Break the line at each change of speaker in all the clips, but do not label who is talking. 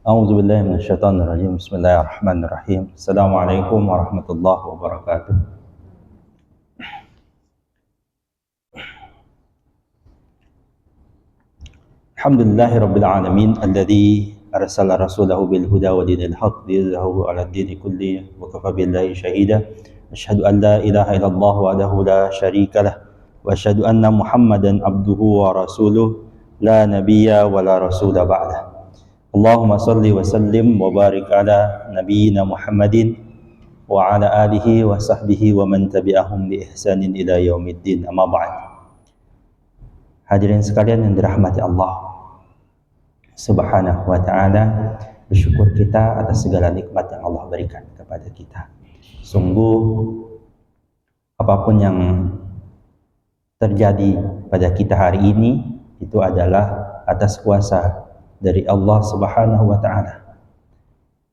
A'udzubillahi minasyaitonirrajim. Bismillahirrahmanirrahim. Assalamualaikum warahmatullahi wabarakatuh. Alhamdulillahirabbil alamin alladzi arsala rasulahu bil huda wa dinil haqq liyuzhirahu 'ala ad-dini kulli wa kafa billahi shahida. Asyhadu an la ilaha illallah wahdahu la syarika lah wa asyhadu anna Muhammadan abduhu wa rasuluh la nabiyya wa la rasula ba'dah. Allahumma salli wa sallim wa barik ala nabiyyina Muhammadin wa ala alihi wa sahbihi wa man tabi'ahum bi ihsanin ila yaumiddin, amma ba'd. Hadirin sekalian yang dirahmati Allah Subhanahu wa ta'ala, bersyukur kita atas segala nikmat yang Allah berikan kepada kita. Sungguh apapun yang terjadi pada kita hari ini itu adalah atas kuasa dari Allah Subhanahu wa ta'ala.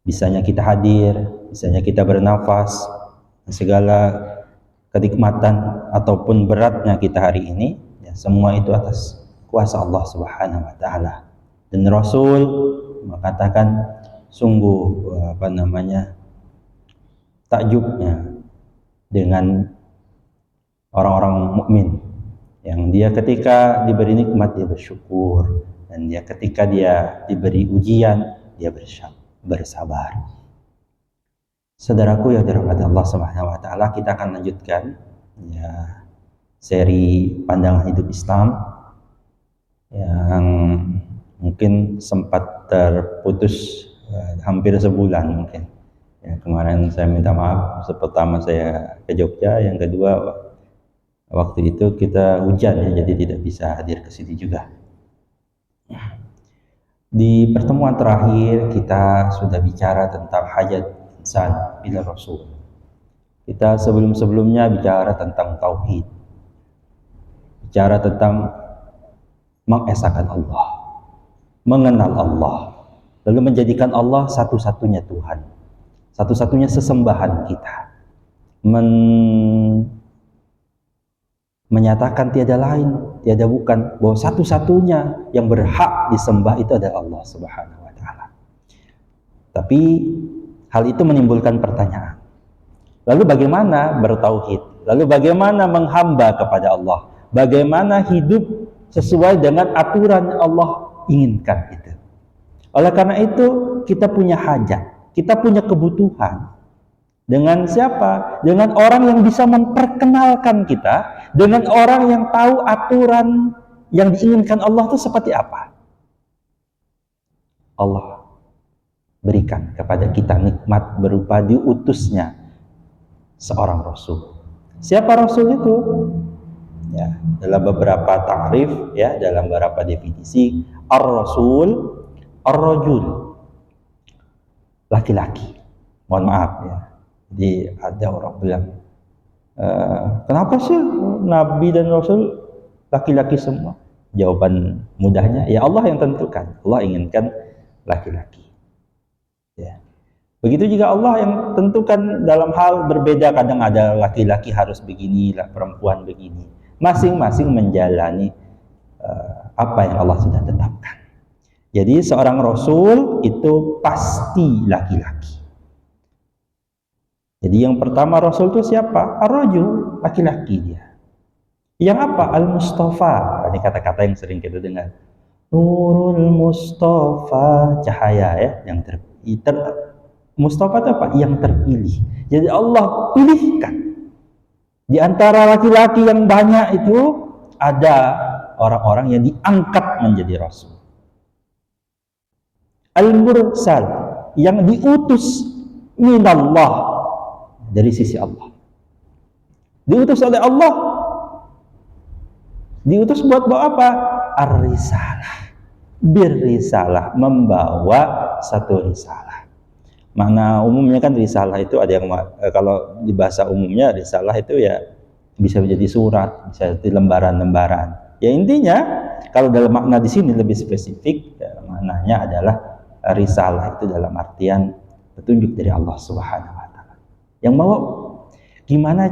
Bisanya kita hadir, bisanya kita bernafas, segala kenikmatan ataupun beratnya kita hari ini, ya, semua itu atas kuasa Allah Subhanahu wa ta'ala. Dan Rasul mengatakan sungguh takjubnya dengan orang-orang mukmin yang dia ketika diberi nikmat dia bersyukur, dan dia ketika dia diberi ujian dia bersabar. Saudaraku yang dirahmati Allah Subhanahu wa taala, kita akan lanjutkan ya seri pandangan hidup Islam yang mungkin sempat terputus hampir sebulan mungkin. Ya, kemarin saya minta maaf, pertama saya ke Jogja, yang kedua waktu itu kita hujan ya, jadi tidak bisa hadir ke sini juga. Di pertemuan terakhir kita sudah bicara tentang hajat insan ila Rasul. Kita sebelum-sebelumnya bicara tentang tauhid, bicara tentang mengesahkan Allah, mengenal Allah, lalu menjadikan Allah satu-satunya Tuhan, satu-satunya sesembahan kita, menyatakan tiada lain, tiada bukan, bahwa satu-satunya yang berhak disembah itu adalah Allah Subhanahu wa ta'ala. Tapi hal itu menimbulkan pertanyaan. Lalu bagaimana bertauhid? Lalu bagaimana menghamba kepada Allah? Bagaimana hidup sesuai dengan aturan yang Allah inginkan itu? Oleh karena itu kita punya hajat, kita punya kebutuhan. Dengan siapa? Dengan orang yang bisa memperkenalkan kita, dengan orang yang tahu aturan yang diinginkan Allah itu seperti apa. Allah berikan kepada kita nikmat berupa diutusnya seorang Rasul. Siapa Rasul itu? Ya, dalam beberapa takrif, ya, dalam beberapa definisi, ar-Rasul, ar-Rajul, laki-laki. Mohon maaf ya. Jadi ada orang bilang, kenapa sih Nabi dan Rasul laki-laki semua? Jawaban mudahnya, ya Allah yang tentukan. Allah inginkan laki-laki. Ya. Begitu juga Allah yang tentukan dalam hal berbeda. Kadang ada laki-laki harus begini, perempuan begini. Masing-masing menjalani apa yang Allah sudah tetapkan. Jadi seorang Rasul itu pasti laki-laki. Jadi yang pertama Rasul itu siapa? Ar-Rajul, laki-laki dia. Yang apa? Al-Mustafa. Ini kata-kata yang sering kita dengar. Nurul Mustafa, cahaya ya, yang Mustafa itu apa? Yang terpilih. Jadi Allah pilihkan. Di antara laki-laki yang banyak itu ada orang-orang yang diangkat menjadi Rasul. Al-Mursal, yang diutus minallah, dari sisi Allah. Diutus oleh Allah. Diutus buat bawa apa? Ar-risalah. Bir-risalah, membawa satu risalah. Makna umumnya kan risalah itu ada yang, kalau di bahasa umumnya risalah itu ya bisa menjadi surat, bisa jadi lembaran-lembaran. Ya intinya kalau dalam makna di sini lebih spesifik, ya, maknanya adalah risalah itu dalam artian petunjuk dari Allah Subhanahu wa ta'ala. Yang mau gimana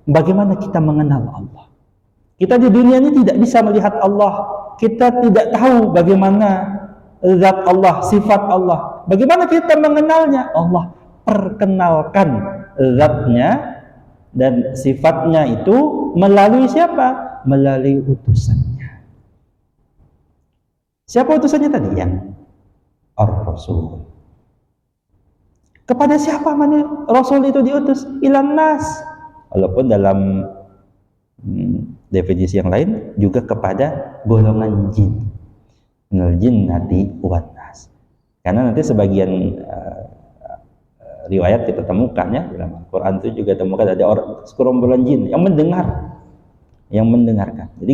bagaimana kita mengenal Allah. Kita di dunia ini tidak bisa melihat Allah, kita tidak tahu bagaimana zat Allah, sifat Allah. Bagaimana kita mengenalnya? Allah perkenalkan zatnya dan sifatnya itu melalui siapa? Melalui utusannya. Siapa utusannya tadi? Yang Ar-Rasul. Kepada siapa Rasul itu diutus? Ilan nas. Walaupun dalam definisi yang lain juga kepada golongan jin. Minal jinnati wan nas. Karena nanti sebagian riwayat kita temukan ya dalam Al-Quran itu juga temukan ada sekumpulan jin yang mendengarkan. Jadi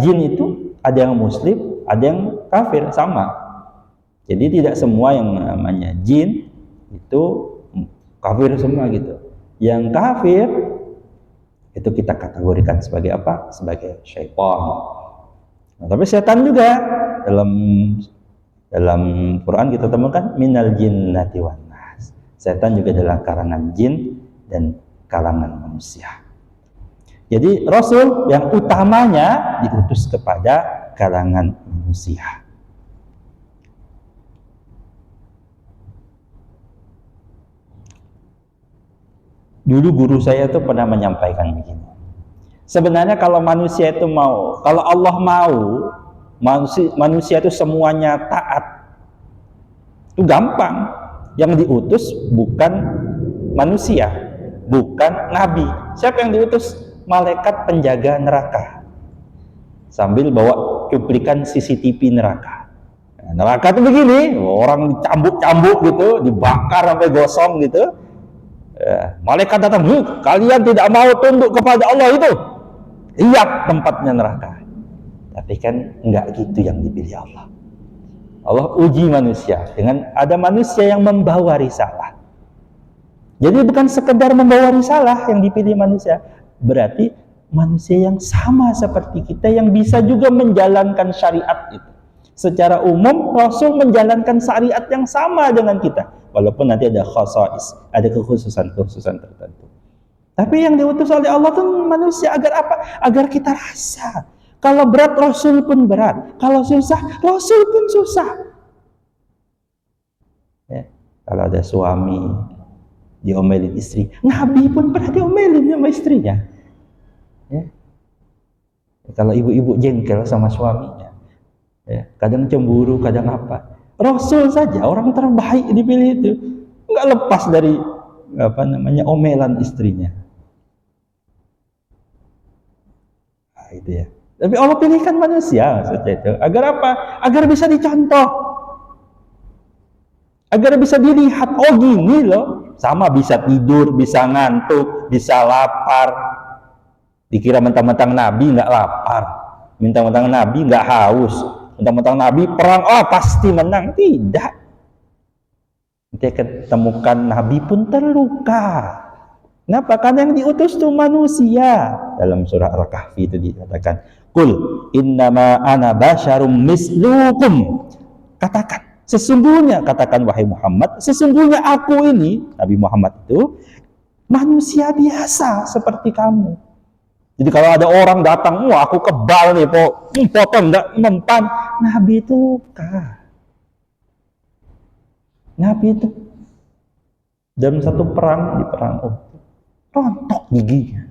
jin itu ada yang muslim, ada yang kafir, sama. Jadi tidak semua yang namanya jin itu kafir semua gitu. Yang kafir itu kita kategorikan sebagai apa? Sebagai syaitan. Nah, tapi setan juga dalam Quran kita temukan minal jinnati wan nas. Setan juga adalah kalangan jin dan kalangan manusia. Jadi Rasul yang utamanya diutus kepada kalangan manusia. Dulu guru saya itu pernah menyampaikan begini. Sebenarnya kalau manusia itu mau, kalau Allah mau, manusia itu semuanya taat. Itu gampang. Yang diutus bukan manusia, bukan nabi. Siapa yang diutus? Malaikat penjaga neraka. Sambil bawa cuplikan CCTV neraka. Nah, neraka itu begini, orang dicambuk-cambuk gitu, dibakar sampai gosong gitu. Malaikat datang, kalian tidak mau tunduk kepada Allah itu, lihat tempatnya neraka. Tapi kan enggak gitu yang dipilih Allah. Allah uji manusia dengan ada manusia yang membawa risalah. Jadi bukan sekedar membawa risalah yang dipilih manusia, berarti manusia yang sama seperti kita yang bisa juga menjalankan syariat itu. Secara umum Rasul menjalankan syariat yang sama dengan kita, walaupun nanti ada khasais, ada kekhususan tertentu. Tapi yang diutus oleh Allah itu manusia agar apa? Agar kita rasa. Kalau berat Rasul pun berat, kalau susah Rasul pun susah. Ya, kalau ada suami diomelin istri, Nabi pun pernah diomelin sama istrinya. Ya. Kalau ibu-ibu jengkel sama suaminya, ya, kadang cemburu, kadang apa. Rasul saja orang terbaik dipilih itu nggak lepas dari omelan istrinya. Nah, itu ya. Tapi Allah pilihkan manusia maksudnya itu agar apa? Agar bisa dicontoh, agar bisa dilihat. Oh gini loh, sama bisa tidur, bisa ngantuk, bisa lapar. Dikira mentang-mentang Nabi nggak lapar, mentang-mentang Nabi nggak haus, mentang-mentang Nabi perang, oh pasti menang. Tidak. Nanti ketemukan Nabi pun terluka. Kenapa? Karena yang diutus itu manusia. Dalam surah Al-Kahfi itu dikatakan, Qul innama ana basyarum mislukum. Katakan, sesungguhnya, katakan wahai Muhammad, sesungguhnya aku ini, Nabi Muhammad itu, manusia biasa seperti kamu. Jadi kalau ada orang datang, wah aku kebal nih, potong, enggak mempan. Nabi itu luka. Nabi itu dalam satu perang, di perang rontok giginya,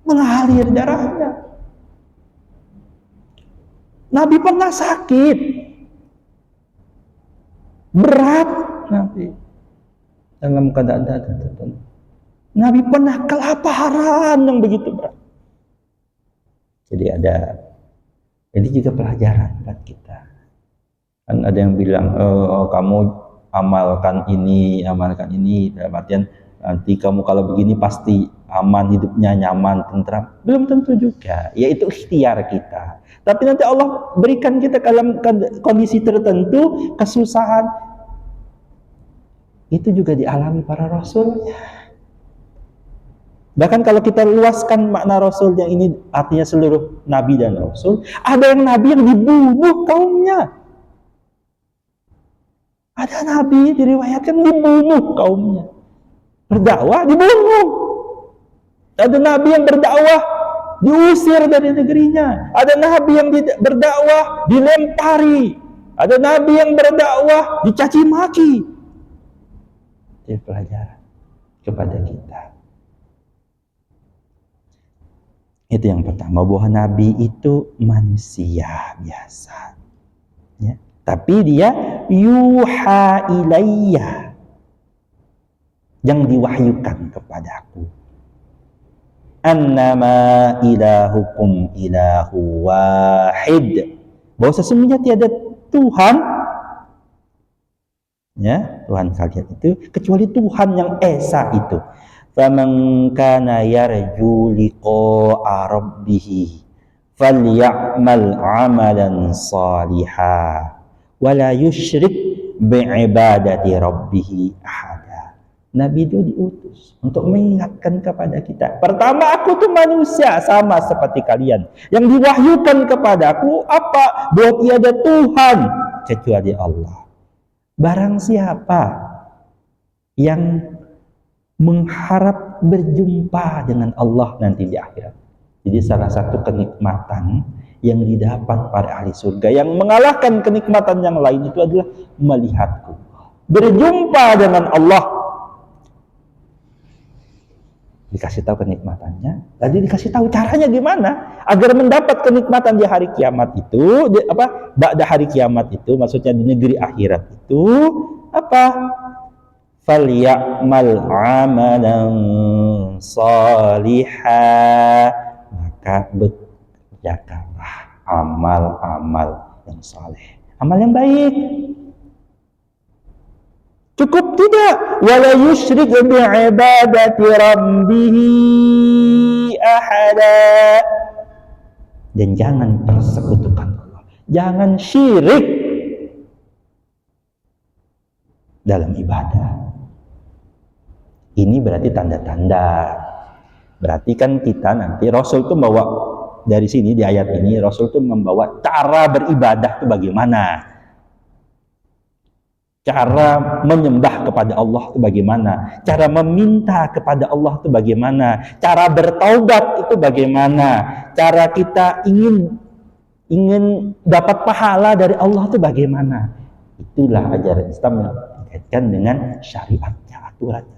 mengalir darahnya. Nabi pernah sakit berat, Nabi dalam keadaan tertentu. Nabi pernah kelaparan yang begitu berat. Jadi ini juga pelajaran buat kita. Kan ada yang bilang, kamu amalkan ini, dalam artian nanti kamu kalau begini pasti aman, hidupnya nyaman, tentram. Belum tentu juga, yaitu ikhtiar kita. Tapi nanti Allah berikan kita dalam kondisi tertentu, kesusahan. Itu juga dialami para rasul. Bahkan kalau kita luaskan makna rasulnya ini, artinya seluruh nabi dan rasul, ada yang nabi yang dibunuh kaumnya. Ada nabi diriwayatkan dibunuh kaumnya. Berdakwah dibunuh. Ada nabi yang berdakwah diusir dari negerinya. Ada nabi yang berdakwah dilempari. Ada nabi yang berdakwah dicaci maki. Itu pelajaran kepada kita. Itu yang pertama, bahwa nabi itu manusia biasa. Ya. Tapi dia yuha ilayya, yang diwahyukan kepadaku. Annama ilahukum ilahu wahid, bahwa sesungguhnya tiada Tuhan, ya, Tuhan kalian itu kecuali Tuhan yang esa itu. Faman kana yarju liqa'a rabbih falyamal 'amalan shalihan wala yusyrik bi'ibadati rabbih ahada. Nabi itu diutus untuk mengingatkan kepada kita. Pertama, aku tuh manusia sama seperti kalian. Yang diwahyukan kepadaku apa? Bahwa tiada Tuhan kecuali Allah. Barang siapa yang mengharap berjumpa dengan Allah nanti di akhirat. Jadi salah satu kenikmatan yang didapat para ahli surga yang mengalahkan kenikmatan yang lain itu adalah melihatku, berjumpa dengan Allah. Dikasih tahu kenikmatannya, lalu dikasih tahu caranya gimana agar mendapat kenikmatan di hari kiamat itu, ba'da hari kiamat itu, maksudnya di negeri akhirat itu apa? Falyamal 'amalan shalihan, maka bekerjakanlah amal-amal yang saleh, amal yang baik. Cukup tidak, wala yusyrik bi'ibadati rabbih ahada, dan jangan persekutukan Allah, jangan syirik dalam ibadah. Ini berarti tanda-tanda. Berarti kan kita nanti Rasul itu membawa dari sini, di ayat ini Rasul itu membawa cara beribadah itu bagaimana, cara menyembah kepada Allah itu bagaimana, cara meminta kepada Allah itu bagaimana, cara bertaubat itu bagaimana, cara kita ingin dapat pahala dari Allah itu bagaimana. Itulah ajaran Islam yang dikaitkan dengan syariatnya, aturannya.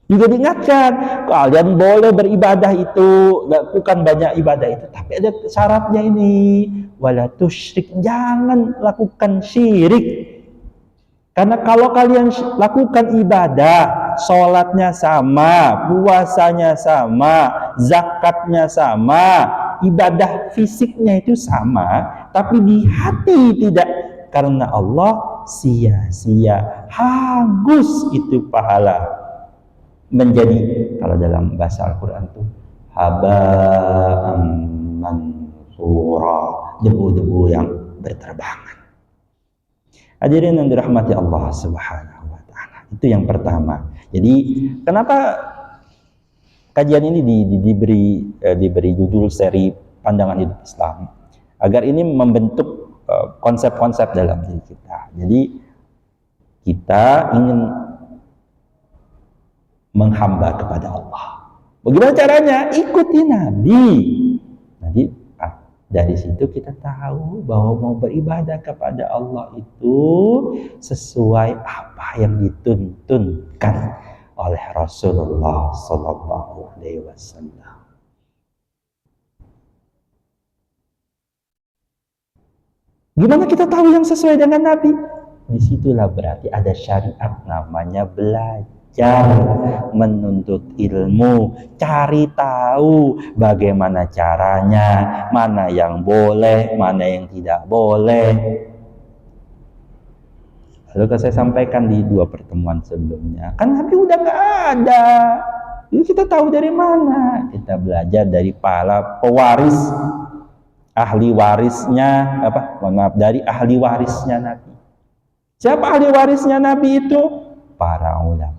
Juga diingatkan, kalian boleh beribadah itu, lakukan banyak ibadah itu, tapi ada syaratnya ini, wala tusyrik, jangan lakukan syirik. Karena kalau kalian lakukan ibadah, sholatnya sama, puasanya sama, zakatnya sama, ibadah fisiknya itu sama, tapi di hati tidak karena Allah, sia-sia, hangus itu pahala. Menjadi, kalau dalam bahasa Al-Quran itu haba'an mansura, debu-debu yang berterbangan. Hadirin yang dirahmati Allah Subhanahu wa ta'ala. Itu yang pertama. Jadi kenapa kajian ini diberi judul seri Pandangan Hidup Islam? Agar ini membentuk konsep-konsep dalam diri kita. Jadi kita ingin menghamba kepada Allah. Bagaimana caranya? Ikuti Nabi. Jadi dari situ kita tahu bahwa mau beribadah kepada Allah itu sesuai apa yang dituntunkan oleh Rasulullah Sallallahu Alaihi Wasallam. Gimana kita tahu yang sesuai dengan Nabi? Disitulah berarti ada syariat namanya belajar. Menuntut ilmu, cari tahu bagaimana caranya, mana yang boleh, mana yang tidak boleh. Lalu saya sampaikan di 2 pertemuan sebelumnya, kan Nabi udah gak ada. Jadi kita tahu dari mana? Kita belajar dari para pewaris, ahli warisnya, dari ahli warisnya Nabi. Siapa ahli warisnya Nabi itu? Para ulama.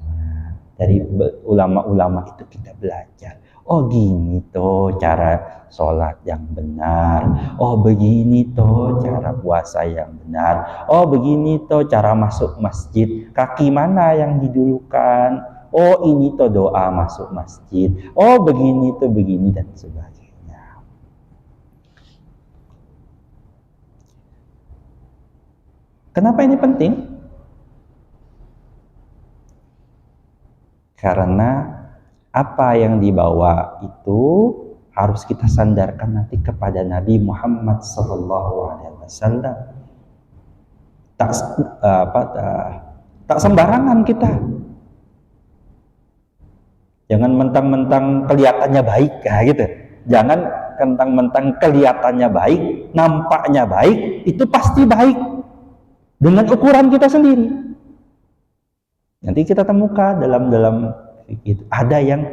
Dari ulama-ulama itu kita belajar. Oh gini toh cara sholat yang benar. Oh begini toh cara puasa yang benar. Oh begini toh cara masuk masjid. Kaki mana yang didulukan? Oh ini toh doa masuk masjid. Oh begini toh begini dan sebagainya. Kenapa ini penting? Karena apa yang dibawa itu harus kita sandarkan nanti kepada Nabi Muhammad SAW. Tak sembarangan kita. Jangan mentang-mentang kelihatannya baik, ya gitu. Jangan mentang-mentang kelihatannya baik, nampaknya baik, itu pasti baik dengan ukuran kita sendiri. Nanti kita temukan dalam itu ada yang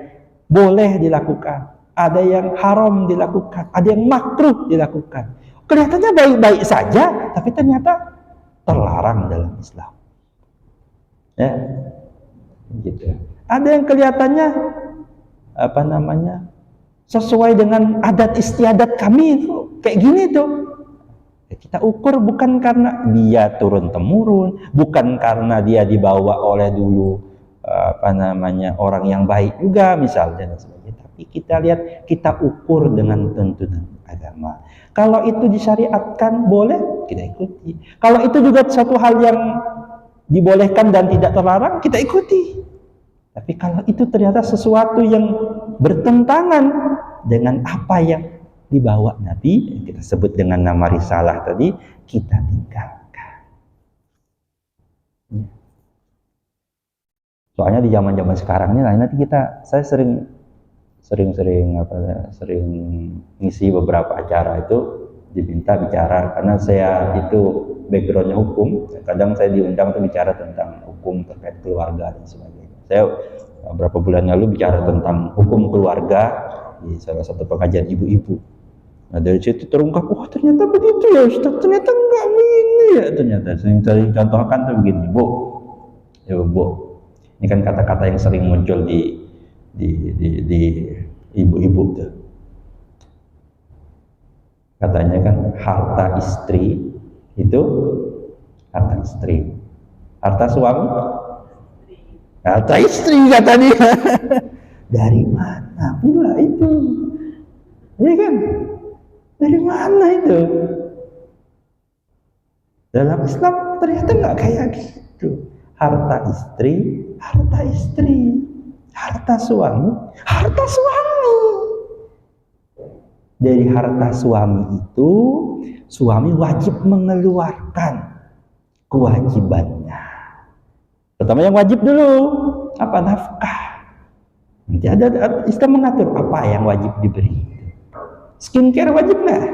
boleh dilakukan, ada yang haram dilakukan, ada yang makruh dilakukan. Kelihatannya baik-baik saja, tapi ternyata terlarang dalam Islam. Ya, gitu. Ada yang kelihatannya sesuai dengan adat istiadat kami itu kayak gini tuh. Kita ukur bukan karena dia turun temurun, bukan karena dia dibawa oleh dulu orang yang baik juga misalnya dan sebagainya. Tapi kita lihat, kita ukur dengan tuntunan agama. Kalau itu disyariatkan boleh, kita ikuti. Kalau itu juga satu hal yang dibolehkan dan tidak terlarang, kita ikuti. Tapi kalau itu ternyata sesuatu yang bertentangan dengan apa yang dibawa Nabi, kita sebut dengan nama risalah tadi, kita tinggalkan. Soalnya di zaman-zaman sekarang ini, nanti saya sering ngisi beberapa acara itu diminta bicara, karena saya itu backgroundnya hukum. Kadang saya diundang tuh bicara tentang hukum terkait keluarga dan sebagainya. Saya beberapa bulan lalu bicara tentang hukum keluarga di salah satu pengajian ibu-ibu. Nah dari situ terungkap, wah ternyata begitu ya Ustaz, ternyata enggak begini ya, ternyata sering contohkan tuh begini, Bu, ini kan kata-kata yang sering muncul di ibu-ibu tuh. Katanya kan harta istri itu harta istri, harta suami harta istri kata dia. Dari mana pula itu? Ya kan? Dari mana itu? Dalam Islam ternyata nggak kayak gitu. Harta istri, harta istri. Harta suami, harta suami. Dari harta suami itu, suami wajib mengeluarkan kewajibannya. Pertama yang wajib dulu, apa? Nafkah. Nanti ada Islam mengatur apa yang wajib diberi. Skincare wajib nggak?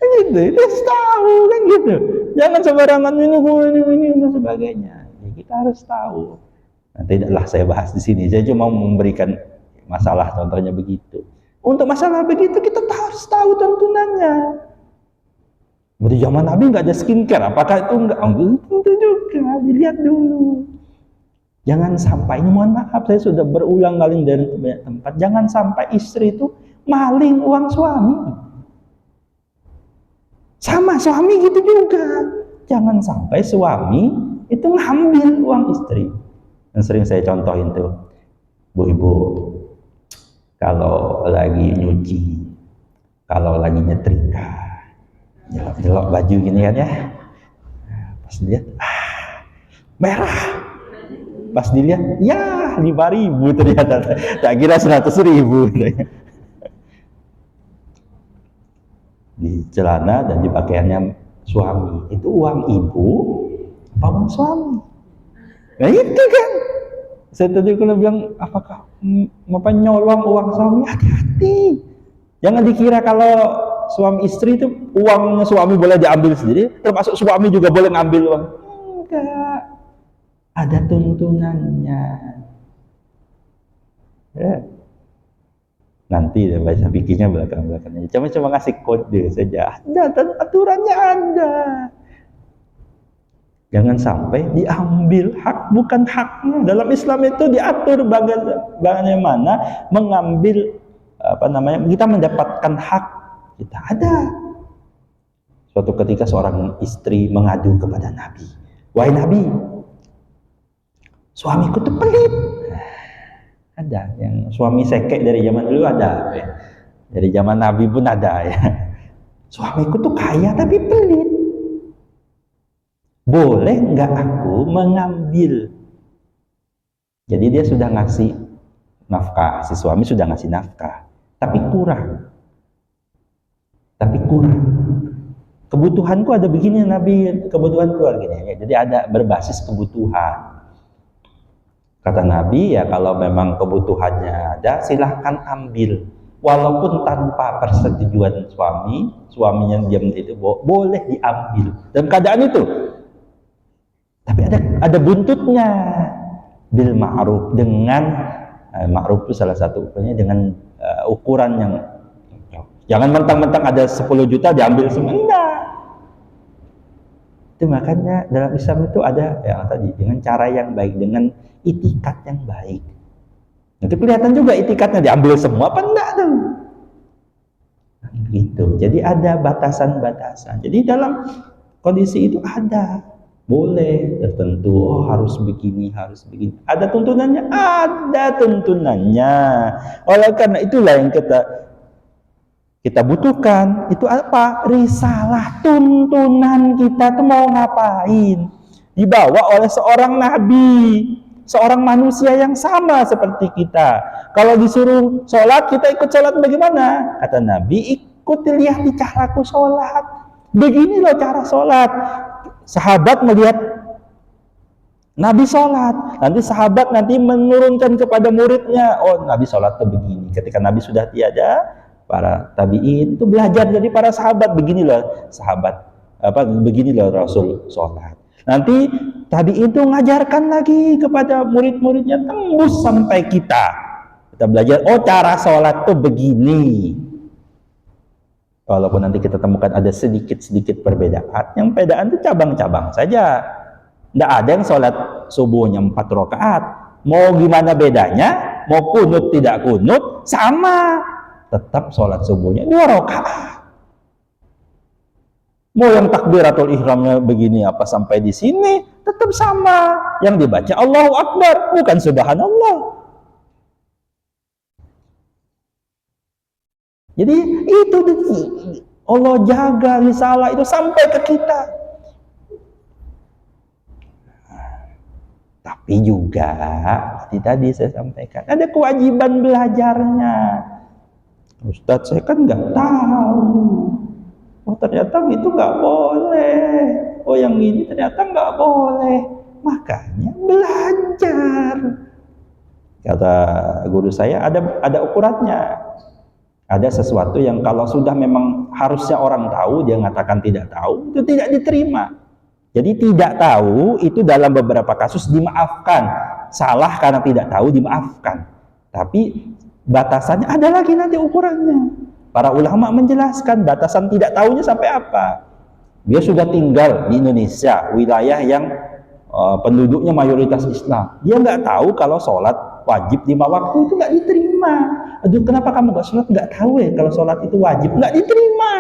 Gitu, itu harus tahu kan gitu. Jangan sembarangan ini dan sebagainya. Ya, kita harus tahu. Nah, tidaklah saya bahas di sini. Saya cuma memberikan masalah contohnya begitu. Untuk masalah begitu kita harus tahu tuntunannya. Berarti zaman Nabi nggak ada skincare, apakah itu enggak? Tentu juga, dilihat dulu. Jangan sampai, ini mohon maaf, saya sudah berulang kali dari banyak tempat, jangan sampai istri itu maling uang suami. Sama suami gitu juga. Jangan sampai suami itu ngambil uang istri. Yang sering saya contohin tuh, Bu-ibu, kalau lagi nyuci, kalau lagi nyetrika, jelok baju gini kan ya, pas dilihat merah, pas dilihat ya 5.000 ternyata, tak kira 100.000 di celana dan di pakaiannya suami. Itu uang ibu apa uang suami? Nah itu kan, saya tadi kalau bilang apakah nyolong uang suami, hati-hati. Jangan dikira kalau suami istri itu uangnya suami boleh diambil sendiri, termasuk suami juga boleh ngambil uang. Enggak, ada tuntunannya. Ya. Nanti deh baca fikihnya belakang-belakangnya. Cuma ngasih kode saja. Ada aturannya ada. Jangan sampai diambil hak bukan haknya. Dalam Islam itu diatur bagaimana mengambil kita mendapatkan hak kita. Ada. Suatu ketika seorang istri mengadu kepada Nabi. Wahai Nabi, suamiku itu pelit. Ada yang suami sekek dari zaman dulu ada. Dari zaman Nabi pun ada ya. Suamiku tuh kaya tapi pelit. Boleh nggak aku mengambil? Jadi dia sudah ngasih nafkah, si suami sudah ngasih nafkah, tapi kurang. Kebutuhanku ada begini Nabi, kebutuhanku ada gini. Jadi ada berbasis kebutuhan. Kata Nabi, ya kalau memang kebutuhannya ada, silahkan ambil. Walaupun tanpa persetujuan suaminya diam itu boleh diambil. Dalam keadaan itu. Tapi ada buntutnya. Bil ma'ruf, dengan ma'ruf itu salah satu ukurannya dengan ukuran yang jangan mentang-mentang ada 10 juta diambil semua. Enggak. Itu makanya dalam Islam itu ada yang tadi dengan cara yang baik, dengan itikat yang baik. Nanti kelihatan juga itikatnya diambil semua apa enggak tuh. Gitu. Jadi ada batasan-batasan. Jadi dalam kondisi itu ada boleh tertentu, oh harus begini, harus begini. Ada tuntunannya, ada tuntunannya. Oleh karena itulah yang kita butuhkan itu apa? Risalah, tuntunan kita tuh mau ngapain? Dibawa oleh seorang nabi, seorang manusia yang sama seperti kita. Kalau disuruh sholat, kita ikut sholat bagaimana? Kata Nabi, ikut lihat di caraku sholat. Begini loh cara sholat. Sahabat melihat Nabi sholat, nanti sahabat nanti menurunkan kepada muridnya, oh Nabi sholat tuh begini. Ketika Nabi sudah tiada, para tabi'in itu belajar dari para sahabat, begini loh sahabat, begini loh Rasul sholat. Nanti tabi'in itu ngajarkan lagi kepada murid-muridnya, tembus sampai kita belajar, oh cara sholat tuh begini. Walaupun nanti kita temukan ada sedikit-sedikit perbedaan, yang perbedaan itu cabang-cabang saja. Tidak ada yang sholat subuhnya 4 rakaat. Mau gimana bedanya? Mau kunut tidak kunut, sama. Tetap sholat subuhnya 2 rakaat. Mau yang takbiratul ihramnya begini apa sampai di sini, tetap sama. Yang dibaca Allahu Akbar, bukan subhanallah. Jadi itu Allah jaga risalah itu sampai ke kita. Tapi juga tadi saya sampaikan ada kewajiban belajarnya. Ustadz, saya kan nggak tahu. Oh ternyata itu nggak boleh. Oh yang ini ternyata nggak boleh. Makanya belajar. Kata guru saya ada ukurannya. Ada sesuatu yang kalau sudah memang harusnya orang tahu, dia mengatakan tidak tahu, itu tidak diterima. Jadi tidak tahu itu dalam beberapa kasus dimaafkan. Salah karena tidak tahu dimaafkan. Tapi batasannya ada lagi nanti ukurannya. Para ulama menjelaskan batasan tidak tahunya sampai apa. Dia sudah tinggal di Indonesia, wilayah yang penduduknya mayoritas Islam. Dia nggak tahu kalau sholat wajib 5 waktu itu nggak diterima. Aduh, kenapa kamu nggak sholat? Nggak tahu ya kalau sholat itu wajib, nggak diterima.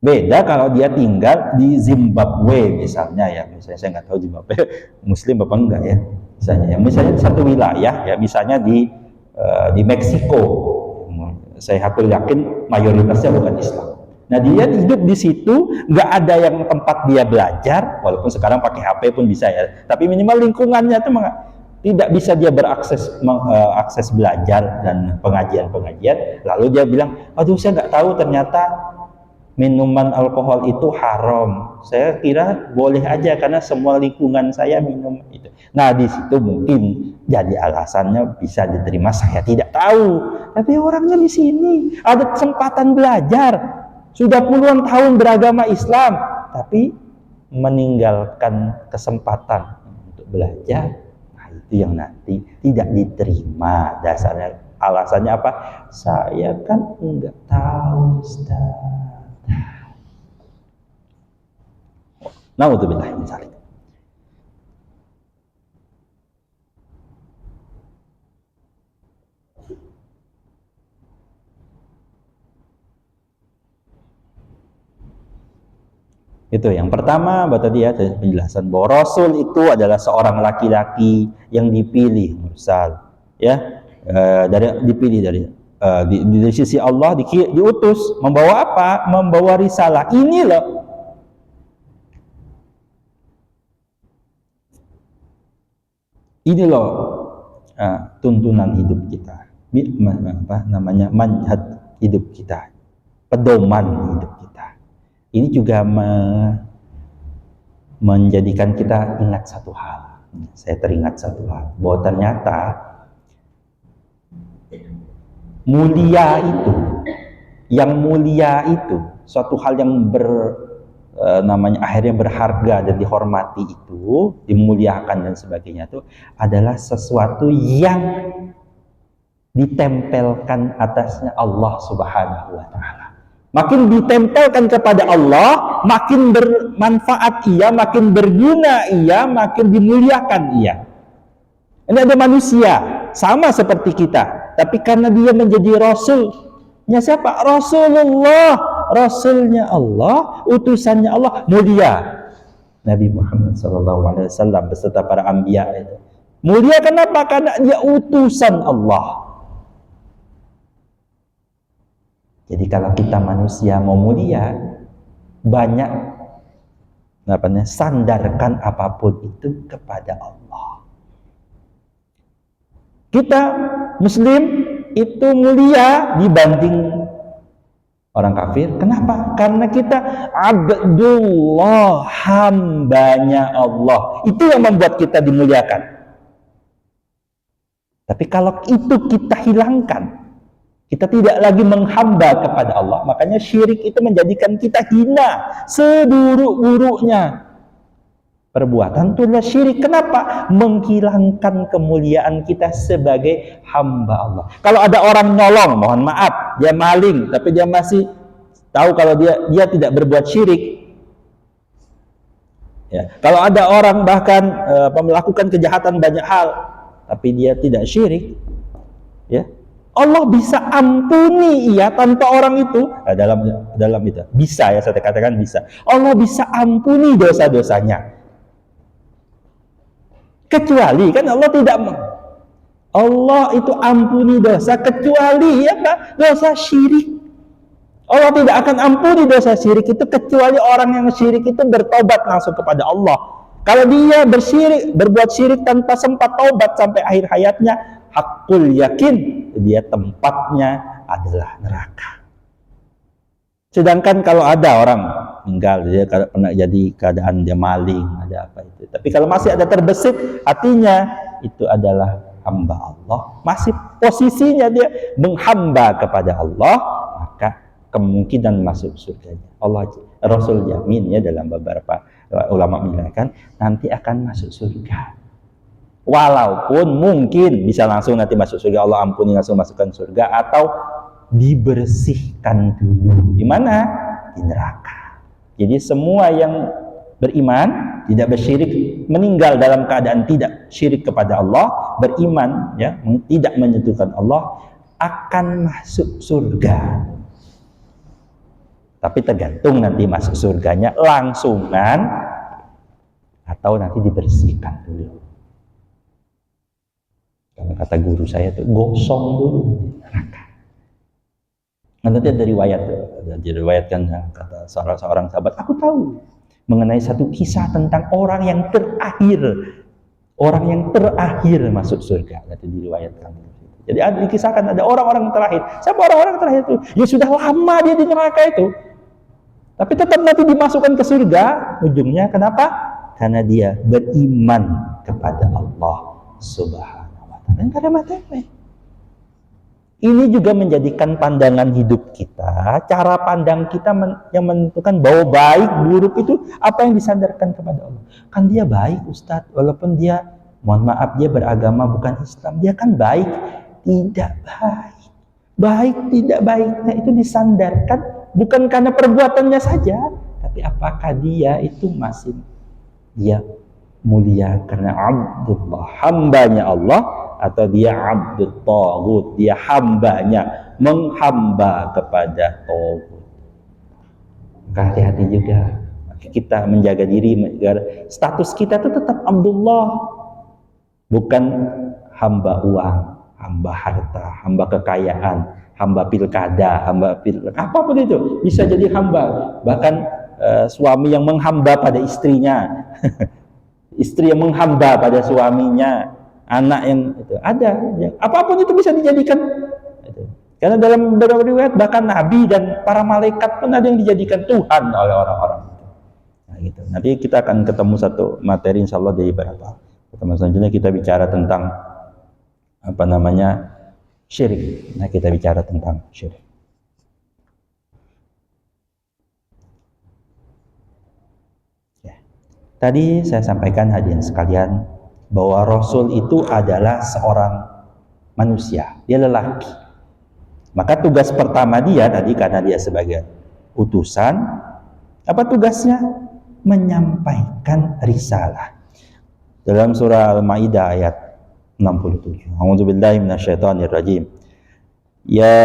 Beda kalau dia tinggal di Zimbabwe misalnya ya, misalnya saya nggak tahu Zimbabwe Muslim apa enggak ya, misalnya di satu wilayah ya, misalnya di Meksiko, saya hampir yakin mayoritasnya bukan Islam. Nah dia hidup di situ, nggak ada yang tempat dia belajar, walaupun sekarang pakai HP pun bisa ya, tapi minimal lingkungannya itu tidak bisa dia akses belajar dan pengajian-pengajian. Lalu dia bilang, aduh saya nggak tahu ternyata minuman alkohol itu haram. Saya kira boleh aja karena semua lingkungan saya minum itu. Nah di situ mungkin jadi alasannya bisa diterima, saya tidak tahu. Tapi orangnya di sini ada kesempatan belajar. Sudah puluhan tahun beragama Islam, tapi meninggalkan kesempatan untuk belajar, nah itu yang nanti tidak diterima. Dasarnya, alasannya apa? Saya kan enggak tahu, Ustaz. Na'udzubillah min dzalik. Itu yang pertama, tadi ya penjelasan bahwa Rasul itu adalah seorang laki-laki yang dipilih mursal, ya, dipilih di sisi Allah, diutus membawa apa? Membawa risalah. Ini loh. Ini loh tuntunan hidup kita. Manhaj hidup kita. Pedoman hidup kita. Ini juga menjadikan kita ingat satu hal. Saya teringat satu hal, bahwa ternyata yang mulia itu suatu hal yang akhirnya berharga dan dihormati itu, dimuliakan dan sebagainya, itu adalah sesuatu yang ditempelkan atasnya Allah Subhanahu wa Ta'ala. Makin ditempelkan kepada Allah, makin bermanfaat ia, makin berguna ia, makin dimuliakan ia. Ini ada manusia sama seperti kita, tapi karena dia menjadi rasulnya siapa? Rasulullah, rasulnya Allah, utusannya Allah, mulia. Nabi Muhammad SAW beserta para anbiya itu mulia. Kenapa? Karena dia utusan Allah. Jadi kalau kita manusia mau mulia, banyak sandarkan apapun itu kepada Allah. Kita Muslim itu mulia dibanding orang kafir. Kenapa? Karena kita Abdullah, hambanya Allah. Itu yang membuat kita dimuliakan. Tapi kalau itu kita hilangkan, kita tidak lagi menghamba kepada Allah, makanya syirik itu menjadikan kita hina seburuk-buruknya. Perbuatan itu adalah syirik. Kenapa? Menghilangkan kemuliaan kita sebagai hamba Allah. Kalau ada orang nolong, mohon maaf, dia maling, tapi dia masih tahu kalau dia tidak berbuat syirik. Ya. Kalau ada orang bahkan melakukan kejahatan banyak hal, tapi dia tidak syirik, ya, Allah bisa ampuni ia tanpa orang itu. Dalam itu bisa, ya, saya katakan bisa. Allah bisa ampuni dosa-dosanya. Kecuali kan Allah itu ampuni dosa kecuali dosa syirik. Allah tidak akan ampuni dosa syirik itu kecuali orang yang syirik itu bertobat langsung kepada Allah. Kalau dia berbuat syirik tanpa sempat tobat sampai akhir hayatnya, hakul yakin dia tempatnya adalah neraka. Sedangkan kalau ada orang meninggal, dia pernah jadi keadaan dia maling, ada apa itu. Tapi kalau masih ada terbesit hatinya, itu adalah hamba Allah. Masih posisinya dia menghamba kepada Allah, maka kemungkinan masuk surganya. Rasul jamin, ya, dalam beberapa ulama mengatakan nanti akan masuk surga. Walaupun mungkin bisa langsung nanti masuk surga, Allah ampuni langsung masukkan surga, atau dibersihkan dulu. Di mana? Di neraka. Jadi semua yang beriman, tidak bersyirik, meninggal dalam keadaan tidak syirik kepada Allah, beriman, ya, tidak menyentuhkan Allah, akan masuk surga. Tapi tergantung nanti masuk surganya langsungan atau nanti dibersihkan dulu. Kalau kata guru saya itu gosong dulu di neraka. Nanti ada diriwayatkan, kata seorang sahabat, aku tahu mengenai satu kisah tentang orang yang terakhir masuk surga. Nanti diriwayatkan. Jadi dikisahkan ada orang-orang terakhir. Siapa orang-orang terakhir itu? Ya sudah lama dia di neraka itu, tapi tetap nanti dimasukkan ke surga ujungnya. Kenapa? Karena dia beriman kepada Allah Subhanahu wa Ta'ala. Dan karena mati. Ini juga menjadikan pandangan hidup kita, cara pandang kita yang menentukan bahwa baik buruk itu apa yang disandarkan kepada Allah. Kan dia baik, Ustadz, walaupun dia, mohon maaf, dia beragama bukan Islam, dia kan baik. Tidak baik. Baik tidak baiknya itu disandarkan bukan karena perbuatannya saja, tapi apakah dia itu masih dia mulia karena Abdullah, hambanya Allah, atau dia Abdul Taghut, dia hambanya, menghamba kepada Taghut. Hati-hati juga kita menjaga diri, status kita itu tetap Abdullah, bukan hamba uang, hamba harta, hamba kekayaan, hamba pilkada, apapun itu bisa jadi hamba. Bahkan suami yang menghamba pada istrinya, istri yang menghamba pada suaminya, anak yang itu ada, apapun itu bisa dijadikan. Karena dalam beberapa riwayat bahkan Nabi dan para malaikat pun ada yang dijadikan Tuhan oleh orang-orang. Nah, gitu. Nanti kita akan ketemu satu materi insya Allah dari beberapa pertemuan selanjutnya, kita bicara tentang apa namanya syirik. Nah, kita bicara tentang syirik. Ya. Tadi saya sampaikan hadirin sekalian bahwa Rasul itu adalah seorang manusia, dia lelaki. Maka tugas pertama dia tadi, karena dia sebagai utusan, apa tugasnya? Menyampaikan risalah. Dalam surah Al-Maidah ayat 67. A'udzubillahi minasyaitonirrajim. Ya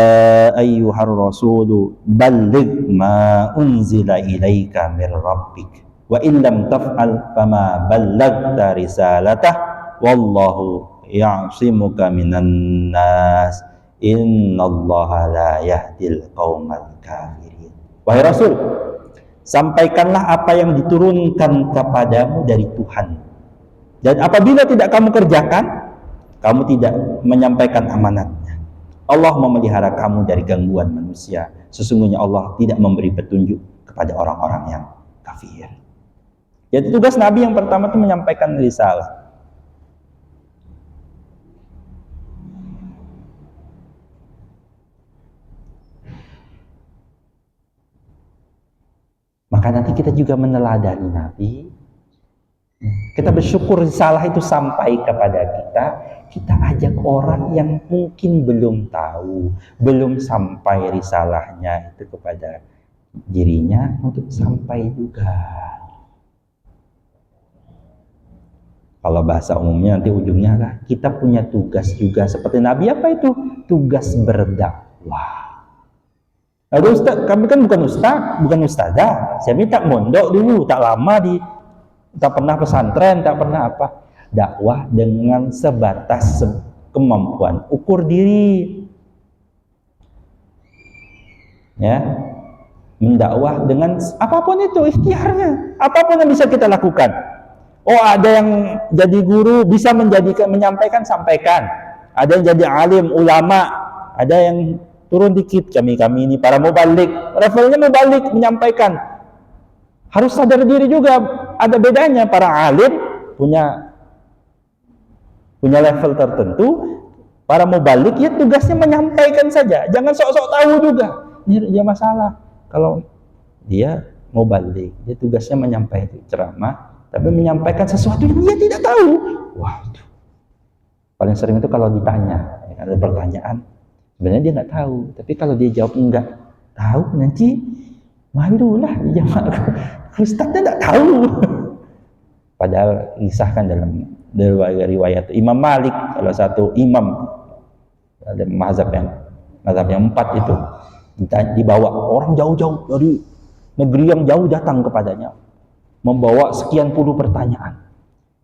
ayyuhar rasulu balligh ma unzila ilaika mir rabbik wa in lam taf'al fama ballaghta risalatah wallahu ya'simuka minan nas innallaha la yahdil qaumal kafirin. Wahai Rasul, sampaikanlah apa yang diturunkan kepadamu dari Tuhan. Dan apabila tidak kamu kerjakan, kamu tidak menyampaikan amanatnya, Allah memelihara kamu dari gangguan manusia. Sesungguhnya Allah tidak memberi petunjuk kepada orang-orang yang kafir. Jadi tugas Nabi yang pertama itu menyampaikan risalah. Maka nanti kita juga meneladani Nabi. Kita bersyukur risalah itu sampai kepada kita. Kita ajak orang yang mungkin belum tahu, belum sampai risalahnya itu kepada dirinya untuk sampai juga. Kalau bahasa umumnya nanti ujungnya lah, kita punya tugas juga seperti Nabi. Apa itu? Tugas berdakwah. Aduh Ustaz, kami kan bukan Ustaz, bukan Ustazah. Saya tak mondok dulu, tak lama tak pernah pesantren, tak pernah apa. Dakwah dengan sebatas kemampuan, ukur diri. Ya. Mendakwah dengan apapun itu, ikhtiarnya. Apapun yang bisa kita lakukan. Oh, ada yang jadi guru, bisa menyampaikan, sampaikan. Ada yang jadi alim, ulama. Ada yang turun dikit, kami ini para mubalik, levelnya mubalik, menyampaikan. Harus sadar diri juga, ada bedanya. Para alim punya level tertentu, para mubalik ya tugasnya menyampaikan saja, jangan sok-sok tahu juga. Dia masalah kalau dia mubalik, dia tugasnya menyampaikan ceramah, tapi menyampaikan sesuatu yang dia tidak tahu. Wah, paling sering itu kalau ditanya, ada pertanyaan, sebenarnya dia nggak tahu, tapi kalau dia jawab enggak tahu, nanti malulah dia. Ustaznya nggak tahu. Padahal disahkan dalam riwayat Imam Malik, salah satu imam dalam mazhab yang 4 itu, dibawa orang jauh-jauh dari negeri yang jauh datang kepadanya, membawa sekian puluh pertanyaan.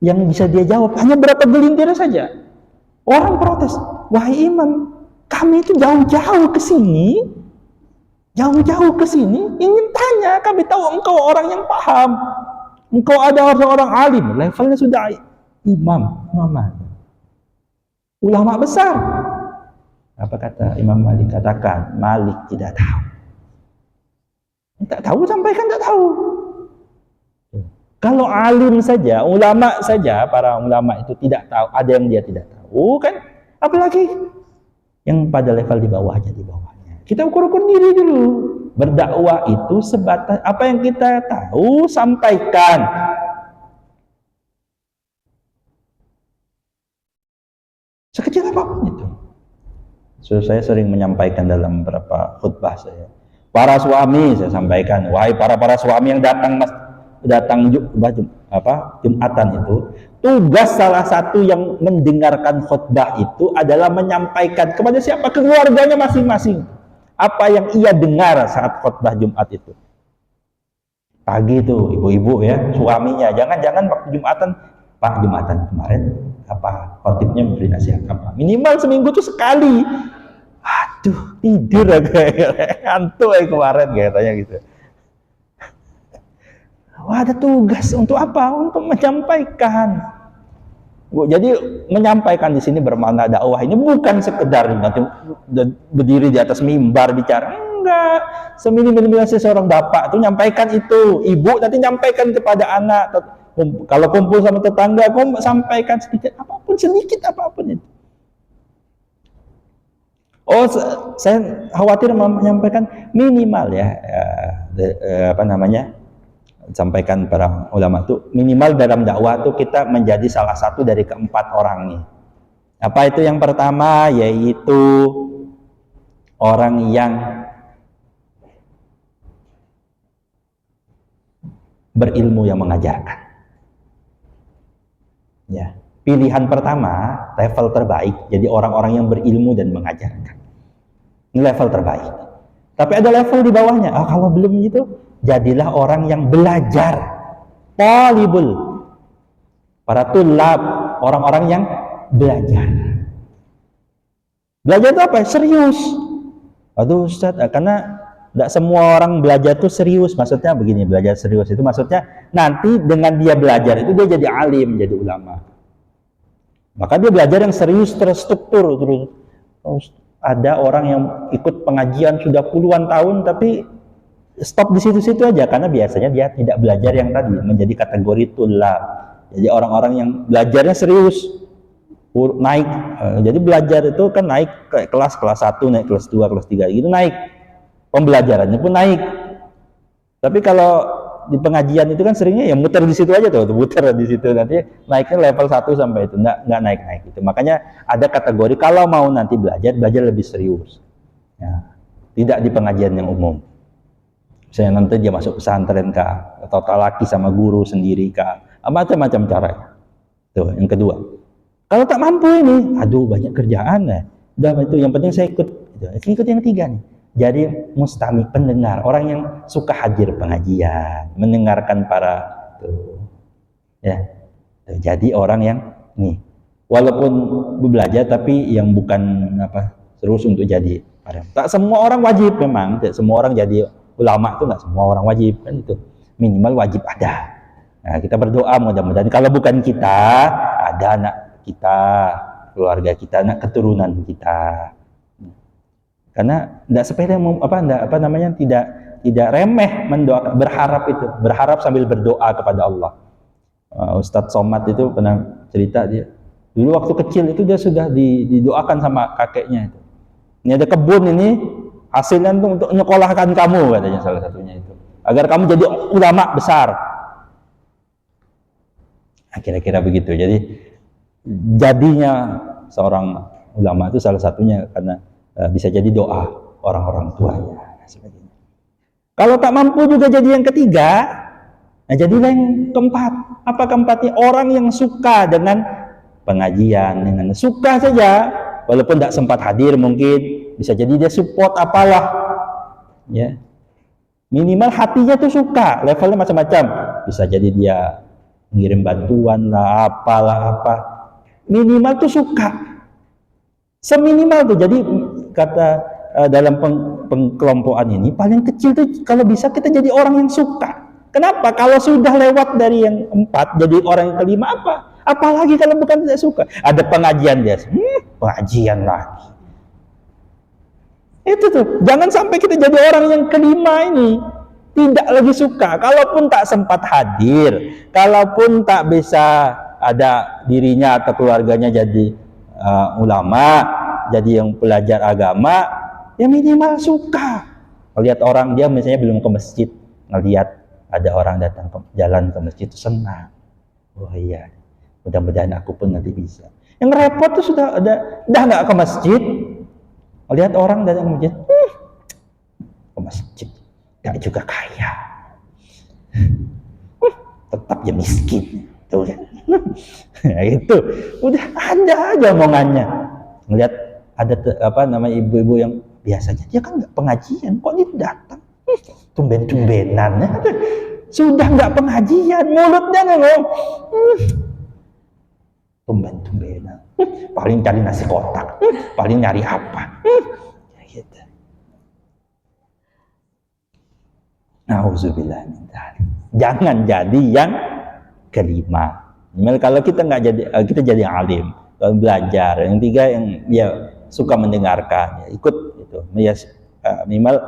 Yang bisa dia jawab hanya berapa gelintir saja. Orang protes, wahai imam, kami itu jauh-jauh ke sini, ingin tanya, kami tahu engkau orang yang paham, engkau ada seorang alim, levelnya sudah imam, ulama besar. Apa kata Imam Malik? Katakan, Malik tidak tahu. Tak tahu, sampaikan tak tahu. Kalau alim saja, ulama saja, para ulama itu tidak tahu, ada yang dia tidak tahu kan, apalagi yang pada level di bawahnya. Kita ukur-ukur diri dulu. Berdakwah itu sebatas apa yang kita tahu, sampaikan. Sekecil apapun itu. So, saya sering menyampaikan dalam beberapa khutbah saya. Para suami saya sampaikan, wahai para suami yang datang Jumatan itu, tugas salah satu yang mendengarkan khutbah itu adalah menyampaikan kepada siapa? Keluarganya masing-masing. Apa yang ia dengar saat khutbah Jumat itu. Pagi itu ibu-ibu ya, suaminya jangan waktu Jumatan Pak, Jumatan kemarin apa khotibnya memberi nasihat apa? Minimal seminggu tuh sekali. Aduh, tidur kayak ngantuk kemarin katanya gitu. Wah, ada tugas untuk apa? Untuk menyampaikan. Jadi menyampaikan di sini bermakna dakwah ini bukan sekedar nanti berdiri di atas mimbar bicara, enggak. Seminimal seorang bapak tuh nyampaikan itu, ibu nanti nyampaikan kepada anak. Kalau kumpul sama tetangga, kamu sampaikan sedikit apapun itu. Oh, saya khawatir menyampaikan minimal ya, sampaikan para ulama itu minimal dalam dakwah itu kita menjadi salah satu dari keempat orang nih. Apa itu yang pertama? Yaitu orang yang berilmu yang mengajarkan. Ya, pilihan pertama, level terbaik, jadi orang-orang yang berilmu dan mengajarkan. Ini level terbaik. Tapi ada level di bawahnya. Kalau belum gitu, jadilah orang yang belajar. Talibul. Para tulab, orang-orang yang belajar. Belajar itu apa? Serius. Aduh Ustaz, karena tidak semua orang belajar itu serius. Maksudnya begini, belajar serius itu maksudnya nanti dengan dia belajar itu dia jadi alim, jadi ulama. Maka dia belajar yang serius, terstruktur. Terus ada orang yang ikut pengajian sudah puluhan tahun tapi stop di situ-situ aja karena biasanya dia tidak belajar yang tadi menjadi kategori tulab. Jadi orang-orang yang belajarnya serius naik. Jadi belajar itu kan naik ke kelas 1, naik kelas 2, kelas 3 gitu naik. Pembelajarannya pun naik. Tapi kalau di pengajian itu kan seringnya ya muter di situ aja tuh, muter di situ nanti naiknya level 1 sampai itu enggak naik gitu. Makanya ada kategori kalau mau nanti belajar lebih serius. Ya, tidak di pengajian yang umum. Misalnya nanti dia masuk pesantren kah, atau talaki sama guru sendiri kah, macam-macam caranya. Tuh, yang kedua. Kalau tak mampu ini, aduh banyak kerjaan ya. Udah itu yang penting saya ikut. Ikut yang ketiga nih. Jadi mustami, pendengar, orang yang suka hadir pengajian, mendengarkan para tuh, ya. Tuh, jadi orang yang nih, walaupun belajar tapi yang bukan terus untuk jadi. Tak semua orang wajib memang, tidak semua orang jadi ulama itu nggak semua orang wajib kan itu. Minimal wajib ada. Nah, kita berdoa mudah-mudahan kalau bukan kita, ada anak kita, keluarga kita, anak keturunan kita. Karena tidak sepele tidak remeh mendoakan, berharap sambil berdoa kepada Allah. Ustadz Somad itu pernah cerita, dia dulu waktu kecil itu dia sudah didoakan sama kakeknya itu. Ini ada kebun ini, hasilnya untuk menyekolahkan kamu katanya salah satunya itu, agar kamu jadi ulama besar. Nah, kira-kira begitu. Jadi jadinya seorang ulama itu salah satunya karena bisa jadi doa orang-orang tuanya. Kalau tak mampu juga jadi yang ketiga, nah jadilah yang keempat. Apa keempatnya? Orang yang suka dengan pengajian, dengan suka saja, walaupun tidak sempat hadir mungkin, bisa jadi dia support apalah, ya. Minimal hatinya tuh suka, levelnya macam-macam. Bisa jadi dia ngirim bantuan lah, apa. Minimal tuh suka. Seminimal tuh. Jadi kata dalam pengkelompokan ini paling kecil tuh kalau bisa kita jadi orang yang suka. Kenapa? Kalau sudah lewat dari yang 4 jadi orang yang kelima apa? Apalagi kalau bukan tidak suka. Ada pengajian dia, pengajian lagi. Itu tuh, jangan sampai kita jadi orang yang kelima ini tidak lagi suka. Kalaupun tak sempat hadir, kalaupun tak bisa ada dirinya atau keluarganya jadi ulama, jadi yang belajar agama, ya minimal suka. Melihat orang dia misalnya belum ke masjid, ngelihat ada orang datang jalan ke masjid itu senang. Oh iya, mudah-mudahan aku pun nanti bisa. Yang repot tuh sudah nggak ke masjid, melihat orang datang ke masjid, ke masjid, nggak juga kaya, tetap ya miskin, tuh kan? Nah, itu udah ada aja omongannya. Ngelihat ada ibu-ibu yang biasanya dia kan nggak pengajian, kok dia datang tumben-tumbenan, sudah nggak pengajian, mulutnya ngomong tumben-tumbenan, paling cari nasi kotak, paling nyari apa, gitu. Nauzubillah min dzalik. Jangan jadi yang kelima. Kalau kita nggak jadi, kita jadi alim, belajar. Yang tiga, yang ya suka mendengarkan, ya, ikut itu. Ya, minimal